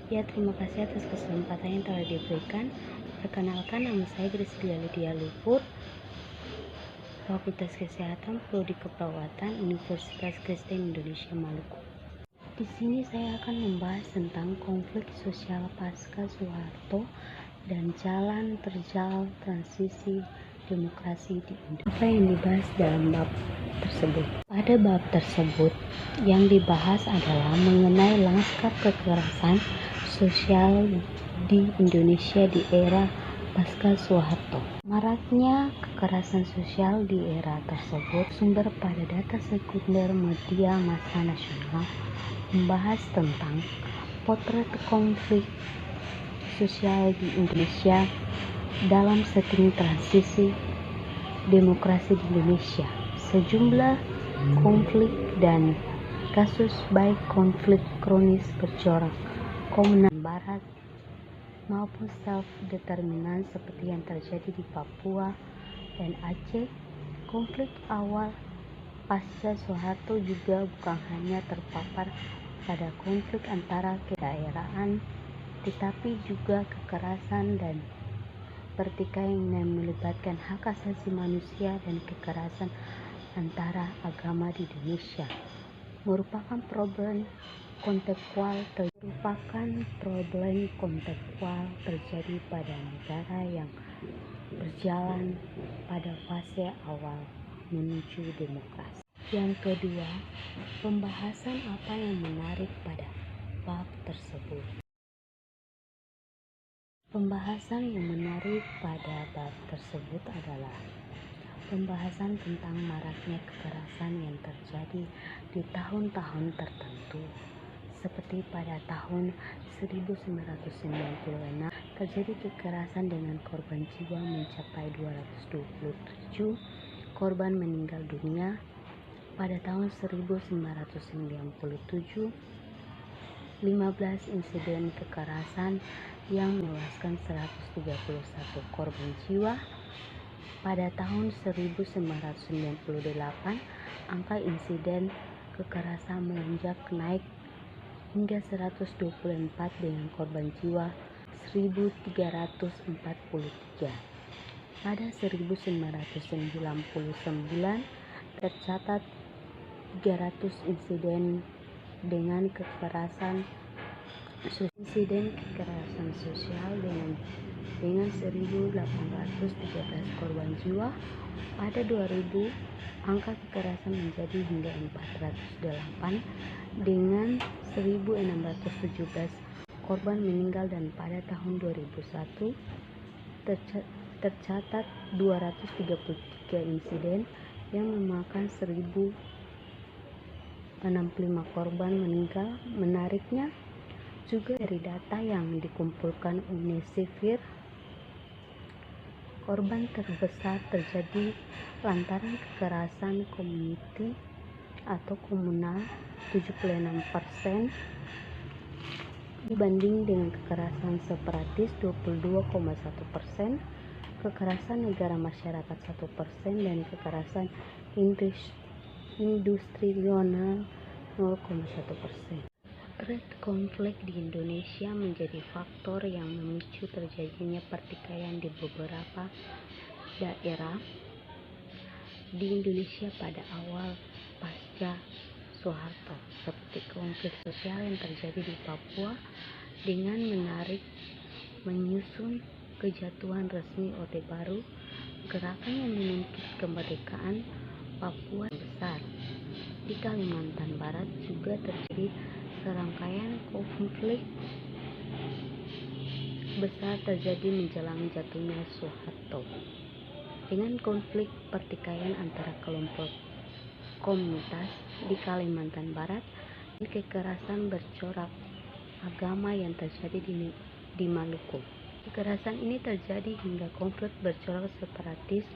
Ya, terima kasih atas kesempatan yang telah diberikan. Perkenalkan, nama saya Grislia Lydia Luhur, Fakultas Kesehatan Prodi Keperawatan Universitas Kristen Indonesia Maluku. Di sini saya akan membahas tentang konflik sosial pasca Soeharto dan jalan terjal transisi demokrasi di Indonesia. Apa yang dibahas dalam bab tersebut? Pada bab tersebut, yang dibahas adalah mengenai lanskap kekerasan sosial di Indonesia di era pasca Soeharto. Maraknya kekerasan sosial di era tersebut sumber pada data sekunder media massa nasional membahas tentang potret konflik sosial di Indonesia dalam setting transisi demokrasi di Indonesia. Sejumlah konflik dan kasus baik konflik kronis bercorak komunal Barat maupun self-determinan seperti yang terjadi di Papua dan Aceh. Konflik awal pasca Soeharto juga bukan hanya terpapar pada konflik antara kedaerahan, tetapi juga kekerasan dan pertikaian yang melibatkan hak asasi manusia dan kekerasan antara agama di Indonesia merupakan problem kontekstual terjadi pada negara yang berjalan pada fase awal menuju demokrasi. Yang kedua, pembahasan apa yang menarik pada bab tersebut. Pembahasan yang menarik pada bab tersebut adalah pembahasan tentang maraknya kekerasan yang terjadi di tahun-tahun tertentu, seperti pada tahun 1996 terjadi kekerasan dengan korban jiwa mencapai 227 korban meninggal dunia. Pada tahun 1997 15 insiden kekerasan yang menewaskan 131 korban jiwa. Pada tahun 1998, angka insiden kekerasan melonjak naik hingga 124 dengan korban jiwa 1.343. Pada 1999 tercatat 300 insiden dengan kekerasan sosial dengan 1.813 korban jiwa. Pada 2000 angka kekerasan menjadi hingga 408 dengan 1.617 korban meninggal, dan pada tahun 2001 tercatat 233 insiden yang memakan 1.065 korban meninggal. Menariknya juga dari data yang dikumpulkan UNICEF, korban terbesar terjadi lantaran kekerasan komuniti atau komunal 76% dibanding dengan kekerasan separatis 22,1%, kekerasan negara masyarakat 1%, dan kekerasan industrial 0,1%. Potret konflik di Indonesia menjadi faktor yang memicu terjadinya pertikaian di beberapa daerah di Indonesia pada awal pasca Soeharto, seperti konflik sosial yang terjadi di Papua dengan menyusun kejatuhan resmi Orde Baru, gerakan yang menuntut kemerdekaan Papua besar. Di Kalimantan Barat juga terjadi serangkaian konflik besar terjadi menjelang jatuhnya Soeharto, dengan konflik pertikaian antara kelompok komunitas di Kalimantan Barat dan kekerasan bercorak agama yang terjadi di Maluku. Kekerasan ini terjadi hingga konflik bercorak separatis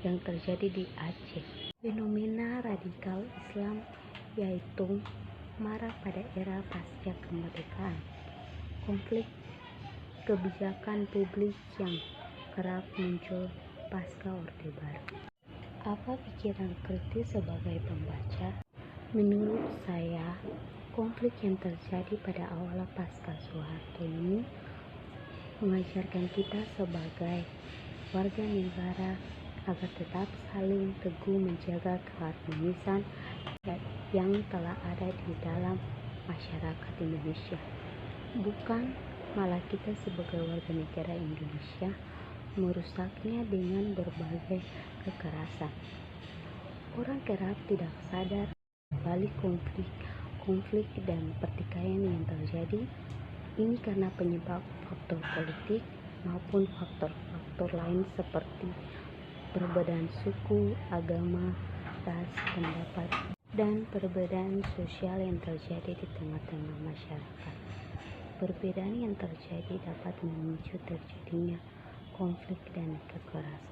yang terjadi di Aceh. Fenomena radikal Islam yaitu marak pada era pasca kemerdekaan, konflik kebijakan publik yang kerap muncul pasca Orde Baru. Apa pikiran kritis sebagai pembaca? Menurut saya, konflik yang terjadi pada awal pasca Soeharto Soeharto ini mengajarkan kita sebagai warga negara agar tetap saling teguh menjaga keharmonisan yang telah ada di dalam masyarakat Indonesia. Bukan malah kita sebagai warga negara Indonesia merusaknya dengan berbagai kekerasan. Orang kerap tidak sadar balik konflik dan pertikaian yang terjadi ini karena penyebab faktor politik maupun faktor-faktor lain seperti perbedaan suku, agama, ras, pendapat, dan perbedaan sosial yang terjadi di tengah-tengah masyarakat. Perbedaan yang terjadi dapat memicu terjadinya konflik dan kekerasan.